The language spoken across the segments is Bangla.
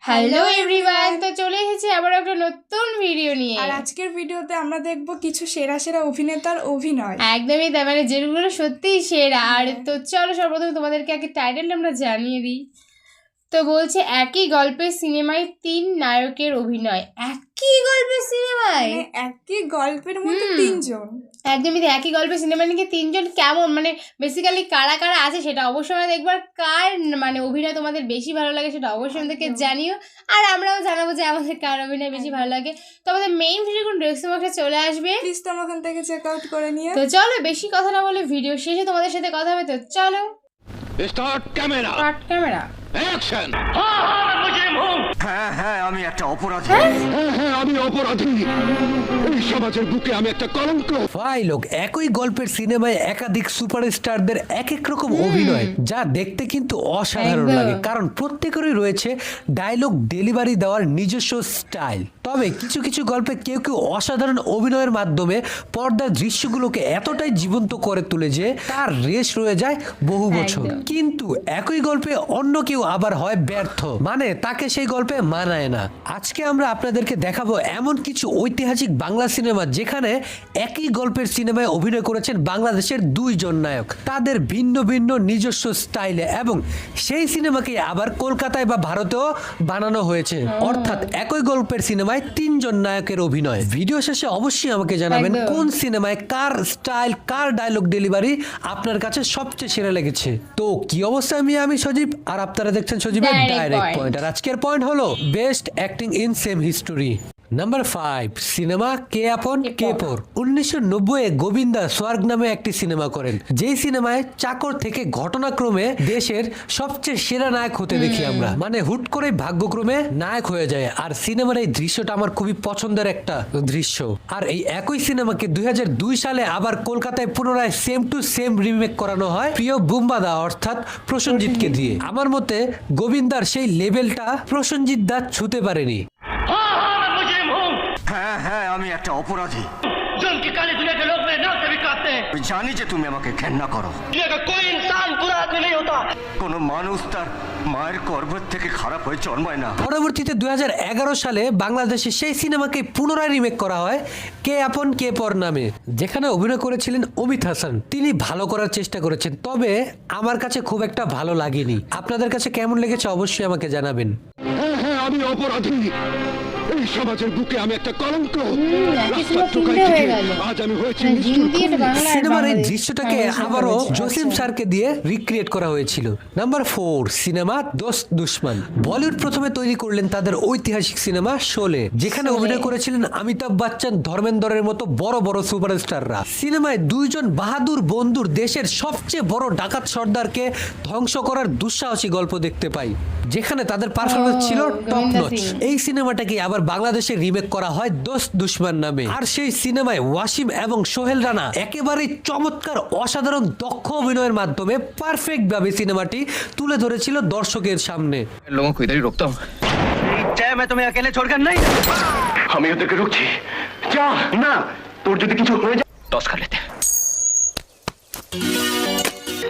হ্যালো এভরিওয়ান, তো চলে এসেছি আবার একটা নতুন ভিডিও নিয়ে। আর আজকের ভিডিওতে আমরা দেখব কিছু সেরা সেরা অভিনেতার অভিনয়। একদমই তাই, মানে যেগুলো সত্যিই সেরা। আর তো চলো সর্বপ্রথম তোমাদেরকে আগে টাইটেলটা আমরা জানিয়ে দিই। তো বলছে একই গল্পের সিনেমায় 3 নায়কের অভিনয়। একই গল্পের সিনেমায় মানে একই গল্পের মধ্যে তিনজন। একদমই তাই, একই গল্পের সিনেমা নাকি তিনজন। কেমন মানে বেসিক্যালি কারা কারা আছে সেটা অবশ্যই আমরা দেখবো। আর কার মানে অভিনয় তোমাদের বেশি ভালো লাগে সেটা অবশ্যই আমাদেরকে জানিও। আর আমরাও জানাবো যে আমাদের কার অভিনয় বেশি ভালো লাগে। তো আমাদের মেইন ভিডিও কোন ডেস্কটপ বক্সে চলে আসবে, প্লিজ তোমরা ওখান থেকে চেক আউট করে নিও। তো চলো বেশি কথা না বলে ভিডিও শেষে তোমাদের সাথে কথা হবে। তো চলো স্টার্ট ক্যামেরা ক্যামেরা অ্যাকশন। হ্যাঁ হ্যাঁ আমি একটা অপরাধী। হ্যাঁ আমি অপরাধী, এই সমাজের বুকে আমি একটা কলঙ্ক। ভাই লোক একই গল্পের সিনেমায় একাধিক সুপারস্টারদের এক এক রকম অভিনয়, যা দেখতে কিন্তু অসাধারণ একদম। লাগে, কারণ প্রত্যেকেরই রয়েছে ডায়লগ ডেলিভারি দেওয়ার নিজস্ব স্টাইল। তবে কিছু কিছু গল্পে কেউ কেউ অসাধারণ অভিনয়ের মাধ্যমে পর্দার দৃশ্যগুলোকে এতটাই জীবন্ত করে তোলে যে তার রেশ রয়ে যায় বহু বছর। একদম। কিন্তু একই গল্পে অন্য কেউ আবার হয় ব্যর্থ, মানে তাকে সেই গল্পে মানায় না। আজকে আমরা আপনাদেরকে দেখাবো এমন কিছু ঐতিহাসিক বাংলা সিনেমা যেখানে একই গল্পের সিনেমায় অভিনয় করেছেন বাংলাদেশের দুইজন নায়ক, তাদের ভিন্ন ভিন্ন নিজস্ব স্টাইলে, এবং সেই সিনেমাকে আবার কলকাতায় বা ভারতেও বানানো হয়েছে। অর্থাৎ একই গল্পের সিনেমায় তিনজন নায়কের অভিনয়। ভিডিও শেষে অবশ্যই আমাকে জানাবেন একদম। কোন সিনেমায় কার স্টাইল, কার ডায়লগ ডেলিভারি আপনার কাছে সবচেয়ে সেরা লেগেছে। তো কি অবস্থা, আমি সজীব, আর আপনারা দেখছেন সজীবের Direct ডাইরেক্ট point। পয়েন্ট। আর আজকের পয়েন্ট হলো best acting in same history. Number 5 cinema কে আপন কে পর। 1990-এ গোবিন্দা স্বর্গ নামে একটি সিনেমা করেন, যেই সিনেমায় চাকর থেকে ঘটনাক্রমে দেশের সবচেয়ে সেরা নায়ক হতে দেখি আমরা, মানে হুট করে ভাগ্যক্রমে নায়ক হয়ে যায়। আর সিনেমার এই দৃশ্যটা আমার খুবই পছন্দের একটা দৃশ্য। আর এই একই সিনেমাকে 2002 সালে আবার কলকাতায় পুনরায় সেম টু সেম রিমেক করানো হয় প্রিয় বুম্বাদা অর্থাৎ প্রসেনজিৎকে দিয়ে। আমার মতে গোবিন্দার সেই লেভেলটা প্রসেনজিৎ দা ছুঁতে পারেনি। হ্যাঁ হ্যাঁ আমি একটা অপরাধী। जुल्म की काली दुनिया के लोग मेरे नाम से भी काटते हैं। আমি জানি যে তুমি আমাকে ঘেন্না করো। दुनिया का कोई इंसान बुरा आदमी नहीं होता। কোনো মানুষ তার মায়ের গর্ভের থেকে খারাপ হয়ে জন্মায় না। পরবর্তীতে 2011 সালে বাংলাদেশে সেই সিনেমাকে পুনরায় রিমেক করা হয় কে আপন কে পর নামে, যেখানে অভিনয় করেছিলেন অমিত হাসান। তিনি ভালো করার চেষ্টা করেছেন, তবে আমার কাছে খুব একটা ভালো লাগেনি। আপনাদের কাছে কেমন লেগেছে অবশ্যই আমাকে জানাবেন। হ্যাঁ আমি অপরাধী, এই সমাজের বুকে আমি একটা কলঙ্ক। একই রাস্তার সিনেমা টোকাই তিনটে হয়ে থেকে গেল। আজ আমি হয়েছি মানে নিষ্ঠুর হিন্দি আর খুনি। বাংলা আর সিনেমার এই বাংলাদেশ। দৃশ্যটাকে হ্যাঁ, আবারও বুঝতে জসিম পেরেছি। স্যারকে দিয়ে রিক্রিয়েট করা হয়েছিল। নাম্বার 4 সিনেমা দোস্ত দুশমন। বলিউড প্রথমে তৈরি করলেন তাদের ঐতিহাসিক সিনেমা শোলে, যেখানে শোলে। অভিনয় করেছিলেন অমিতাভ বচ্চন, ধর্মেন্দ্রের মতো বড় বড় সুপারস্টাররা। সিনেমায় দুইজন বাহাদুর বন্ধুর দেশের সবচেয়ে বড় ডাকাত সর্দারকে ধ্বংস করার দুঃসাহসী গল্প দেখতে পাই, যেখানে তাদের পারফরমেন্স ছিল টপ গোবিন্দা নচ। সিং। এই সিনেমাটাকে আবার বাংলাদেশে রিমেক করা হয় দোস্ত দুশমন নামে। আর সেই সিনেমায় ওয়াসিম এবং সোহেল রানা একেবারে চমৎকার অসাধারণ দক্ষ অভিনয়ের মাধ্যমে পারফেক্ট ভাবে সিনেমাটি তুলে ধরেছিল দর্শকের সামনে। लोगों को इधर ही रोकता हूँ। চাই আমি তুমি একেলে छोड़कर नहीं। আমি ওদেরকে রুখছি। যা না, তোর যদি কিছু হয়ে যায় টস कर लेते हैं।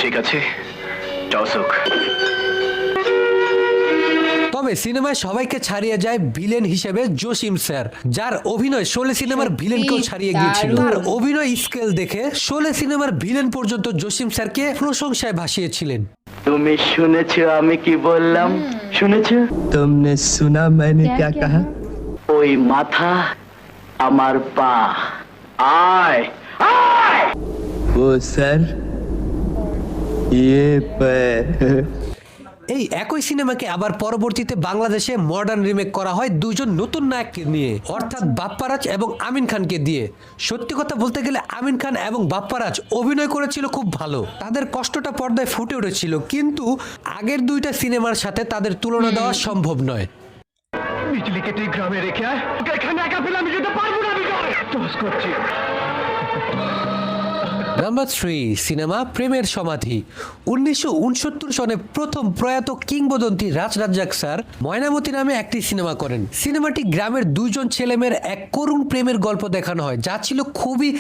ঠিক আছে যাও সুখ। তবে সিনেমায় সবাইকে ছাড়িয়ে যায় ভিলেন হিসেবে জসিম স্যার, যার অভিনয় শোলে সিনেমার ভিলেনকেও ছাড়িয়ে গিয়েছিল। দারুণ। তার অভিনয় স্কেল দেখে শোলে সিনেমার ভিলেন পর্যন্ত জসিম স্যারকে প্রশংসায় ভাসিয়েছিলেন। তুমি শুনেছো আমি কি বললাম? শুনেছো? तुमने सुना मैंने क्या कहा? ওই মাথা আমার পা। আয় আয় वो सर ये पैर। এই একই সিনেমাকে আবার পরবর্তীতে বাংলাদেশে মডার্ন রিমেক করা হয় দুজন নতুন নায়ককে নিয়ে, অর্থাৎ বাপ্পারাজ এবং আমিন খানকে দিয়ে। সত্যি কথা বলতে গেলে আমিন খান এবং বাপ্পারাজ অভিনয় করেছিল খুব ভালো, তাদের কষ্টটা পর্দায় ফুটে উঠেছিল, কিন্তু আগের দুইটা সিনেমার সাথে তাদের তুলনা দেওয়া সম্ভব নয়। বিজলি কেটে গ্রামে রেখে আয়, ওকে এখানে একা ফেলে আমি যেতে পারবো না। আমি টস করছি। নাম্বার 3 সিনেমা প্রেমের সমাধি। 1969 সনে প্রথম প্রয়াত কিংবদন্তি রাজ রাজ্জাক স্যার ময়নামতি নামে একটি সিনেমা করেন। সিনেমাটি গ্রামের দুইজন ছেলেমেয়ের এক করুণ প্রেমের গল্প দেখানো হয়, যা ছিল খুবই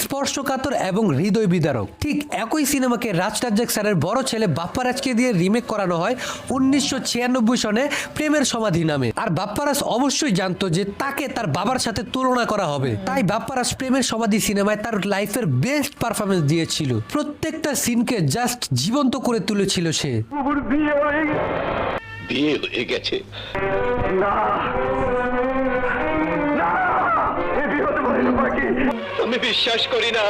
স্পর্শকাতর এবং হৃদয় বিদারক। ঠিক একই সিনেমাকে রাজ রাজ্জাক স্যারের বড় ছেলে বাপ্পারাজকে দিয়ে রিমেক করানো হয় 1996 সনে প্রেমের সমাধি নামে। আর বাপ্পারাজ অবশ্যই জানতো যে তাকে তার বাবার সাথে তুলনা করা হবে, তাই বাপ্পারাজ প্রেমের সমাধি সিনেমায় তার লাইফের বেস্ট পারফরমেন্স দিয়েছিল। প্রত্যেকটা সিনকে জাস্ট জীবন্ত করে তুলেছিল সে। বিয়ে হয়ে গেছে। আমি বিশ্বাস করি না,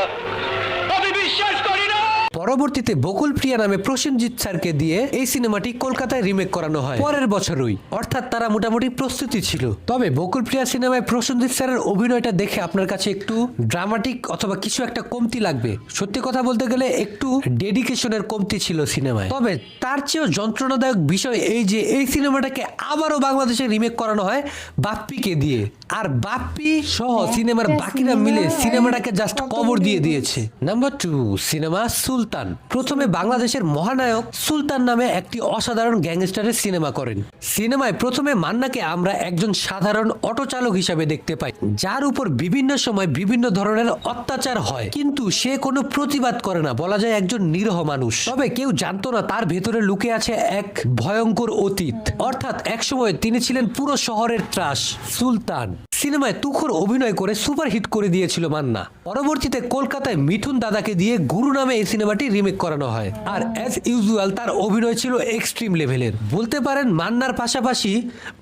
আমি বিশ্বাস করি না। পরবর্তীতে বকুল প্রিয়া নামে প্রসেনজিৎ স্যারকে দিয়ে এই সিনেমাটি কলকাতায় রিমেক করানো হয় পরের বছরই, অর্থাৎ তারা মোটামুটি প্রস্তুতি ছিল। তবে বকুল প্রিয়া সিনেমায় প্রসেনজিৎ স্যারের অভিনয়টা দেখে আপনার কাছে একটু ড্রামাটিক অথবা কিছু একটা কমতি লাগবে। সত্যি কথা বলতে গেলে একটু ডেডিকেশনের কমতি ছিল সিনেমায়। তবে তার চেয়েও যন্ত্রণাদায়ক বিষয় এই যে এই সিনেমাটাকে আবারও বাংলাদেশে রিমেক করানো হয় বাপ্পিকে দিয়ে, আর বাপ্পি সহ সিনেমার বাকিরা মিলে সিনেমাটাকে জাস্ট কবর দিয়ে দিয়েছে। নাম্বার 2 সিনেমা সুলতান। প্রথমে বাংলাদেশের মহানায়ক সুলতান নামে একটি অসাধারণ গ্যাংস্টারের সিনেমা করেন। সিনেমায় প্রথমে মান্নাকে আমরা একজন সাধারণ অটো চালক হিসাবে দেখতে পাই, যার উপর বিভিন্ন সময় বিভিন্ন ধরনের অত্যাচার হয়, কিন্তু সে কোনো প্রতিবাদ করে না, বলা যায় একজন নিরীহ মানুষ। তবে কেউ জানতো না তার ভেতরে লুকে আছে এক ভয়ঙ্কর অতীত, অর্থাৎ একসময় তিনি ছিলেন পুরো শহরের ত্রাস। সুলতান সিনেমায় তুখোর অভিনয় করে সুপারহিট করে দিয়েছিল মান্না। পরবর্তীতে কলকাতায় মিঠুন দাদাকে দিয়ে গুরু নামে এই সিনেমাটি রিমেক করানো হয়, আর অ্যাজ ইউজুয়াল তার অভিনয় ছিল এক্সট্রিম লেভেলের। বলতে পারেন মান্নার পাশাপাশি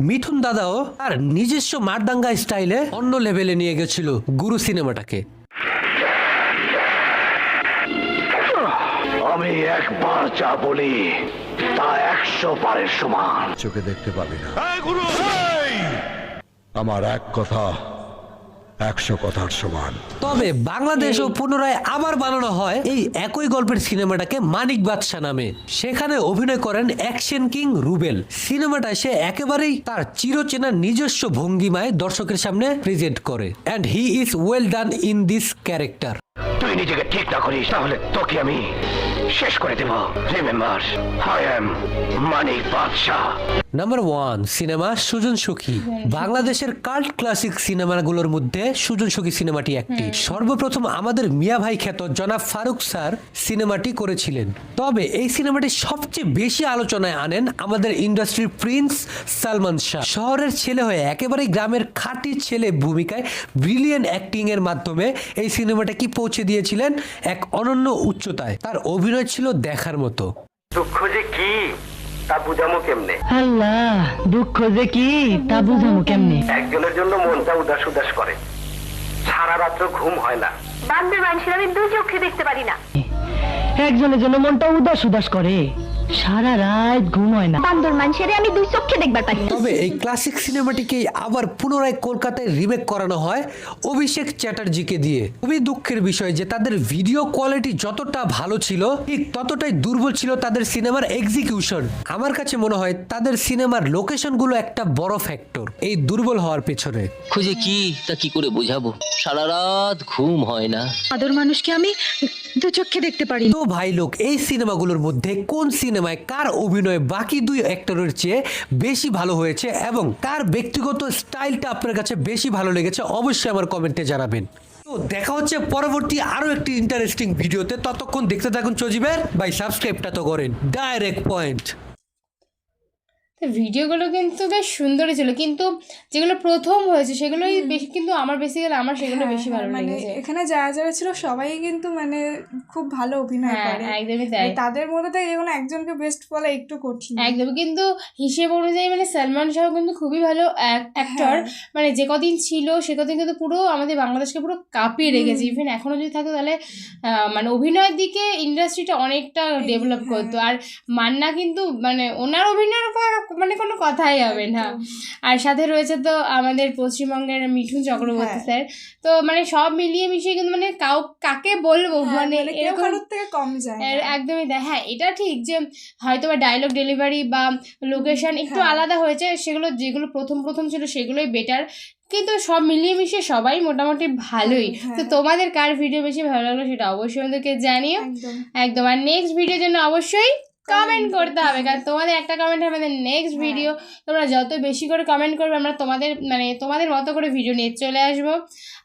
মিঠুন দাদাও তার নিজস্ব মারদাঙ্গা স্টাইলে অন্য লেভেলে নিয়ে গেছিল গুরু সিনেমাটাকে। আমি একবার যা বলি তা 100 বারের সমান। চোখে দেখতে পাবি না। আমার এক কথা 100 কথার সমান। তবে বাংলাদেশও পুনরায় আবার বানানো হয় এই একই গল্পের সিনেমাটাকে মানিক বাদশা নামে। সেখানে অভিনয় করেন অ্যাকশন কিং রুবেল। সিনেমাটা সে একেবারেই তার চিরচেনা নিজস্ব ভঙ্গিমায় দর্শকের সামনে প্রেজেন্ট করে, and he is well done in this character. তুই নিজেকে ঠিক না করিস তাহলে তোকে আমি শেষ করে দেব। Remember, I am Manik Badsha. Number 1 cinema Sujon Sakhi. বাংলাদেশের কাল্ট ক্লাসিক সিনেমাগুলোর মধ্যে সুজন সখী সিনেমাটি একটি। সর্বপ্রথম আমাদের মিয়া ভাই খ্যাত জনাব ফারুক স্যার সিনেমাটি করেছিলেন। তবে এই সিনেমাটি সবচেয়ে বেশি আলোচনায় আনেন আমাদের ইন্ডাস্ট্রির প্রিন্স সালমান শাহ। শহরের ছেলে হয়ে একেবারে গ্রামের খাঁটি ছেলে ভূমিকায় ব্রিলিয়ান্ট অ্যাক্টিং এর মাধ্যমে এই সিনেমাটা কি পৌঁছে দিয়েছিলেন এক অনন্য উচ্চতায়। তার অভিনয় ছিল দেখার মতো। দুঃখ যে কি তা বুঝামো কেমনে? আল্লাহ, দুঃখ যে কি তা বুঝামু কেমনে? একজনের জন্য মনটা উদাস উদাস করে, সারা রাত্র ঘুম হয় না। বান্ধব মানুষের আমি দুই চোখে দেখতে পারি না। একজনের জন্য মনটা উদাস উদাস করে, সারা রাত ঘুম হয় না। বান্দর মানুষের আমি দুই চোখে দেখবার পারি না। তবে এই ক্লাসিক সিনেমাটিকে আবার পুনরায় কলকাতায় রিমেক করানো হয় অভিষেক চ্যাটার্জিকে দিয়ে। খুবই দুঃখের বিষয় যে তাদের ভিডিও কোয়ালিটি যতটা ভালো ছিল ঠিক ততটাই দুর্বল ছিল তাদের সিনেমার এক্সিকিউশন। আমার কাছে মনে হয় তাদের সিনেমার লোকেশনগুলো একটা বড় ফ্যাক্টর এই দুর্বল হওয়ার পেছনে। খুঁজে কি তা কি করে বোঝাবো, সারা রাত ঘুম হয় না। আদর মানুষকে আমি দু চোখে দেখতে পারি। তো ভাই লোক, এই সিনেমাগুলোর মধ্যে কোন সিনেমায় কার অভিনয় বাকি দুই অ্যাক্টরের চেয়ে বেশি ভালো হয়েছে এবং কার ব্যক্তিগত স্টাইলটা আপনার কাছে বেশি ভালো লেগেছে অবশ্যই আমার কমেন্টে জানাবেন। তো দেখা হচ্ছে পরবর্তী আরো একটি ইন্টারেস্টিং ভিডিওতে। ততক্ষণ দেখতে থাকুন চজিবের ভাই, সাবস্ক্রাইবটা তো করেন। Direct point. তো ভিডিওগুলো কিন্তু বেশ সুন্দরই ছিল, কিন্তু যেগুলো প্রথম হয়েছে সেগুলোই বেশি, কিন্তু আমার বেসিক্যালি আমার সেগুলো বেশি ভালো মানে লেগেছে। এখানে যারা যারা ছিল সবাই কিন্তু মানে খুব ভালো অভিনয় হ্যাঁ, করে। একদমই তাই। তাদের মধ্যে থেকে যেমন একজনকে বেস্ট বলা একটু কঠিন। একদম, কিন্তু হিসেব অনুযায়ী মানে সালমান শাহ কিন্তু খুবই ভালো অ্যাক্টর। মানে যে কদিন ছিল সে কদিন কিন্তু পুরো আমাদের বাংলাদেশকে পুরো কাঁপিয়ে রেখেছে। ইভেন এখনো যদি থাকতো তাহলে মানে অভিনয়ের দিকে ইন্ডাস্ট্রিটা অনেকটা ডেভেলপ করতো। আর মান্না কিন্তু মানে ওনার অভিনয়ের মানে কোনো কথাই হবে না। আর সাথে রয়েছে তো আমাদের পশ্চিমবঙ্গের মিঠুন চক্রবর্তী স্যার। তো মানে সব মিলিয়ে মিশিয়ে কিন্তু মানে কাকে বলবো, মানে কেউ এরকম কারোর থেকে কম যায় না। একদমই তাই। হ্যাঁ, এটা ঠিক যে হয়তো বা ডায়লগ ডেলিভারি বা লোকেশন একটু আলাদা হয়েছে, যেগুলো প্রথম ছিল সেগুলোই বেটার, কিন্তু সব মিলিয়ে মিশিয়ে সবাই মোটামুটি ভালোই। তো তোমাদের কার ভিডিও বেশি ভালো লাগলো সেটা অবশ্যই আমাদেরকে জানিও একদম। আর নেক্সট ভিডিওর জন্য অবশ্যই কমেন্ট করতে হবে, কারণ তোমাদের একটা কমেন্ট আমাদের নেক্সট ভিডিও। তোমরা যত বেশি করে কমেন্ট করবে আমরা তোমাদের মতো করে ভিডিও নিয়ে চলে আসবো।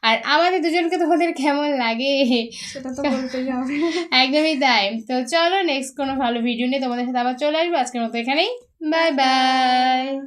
আর আমাদের দুজনকে তোমাদের কেমন লাগে সেটা তো বলতেই হবে। একদমই তাই। তো চলো নেক্সট কোনো ভালো ভিডিও নিয়ে তোমাদের সাথে আবার চলে আসবো। আজকের মতো এখানেই, বাই বাই।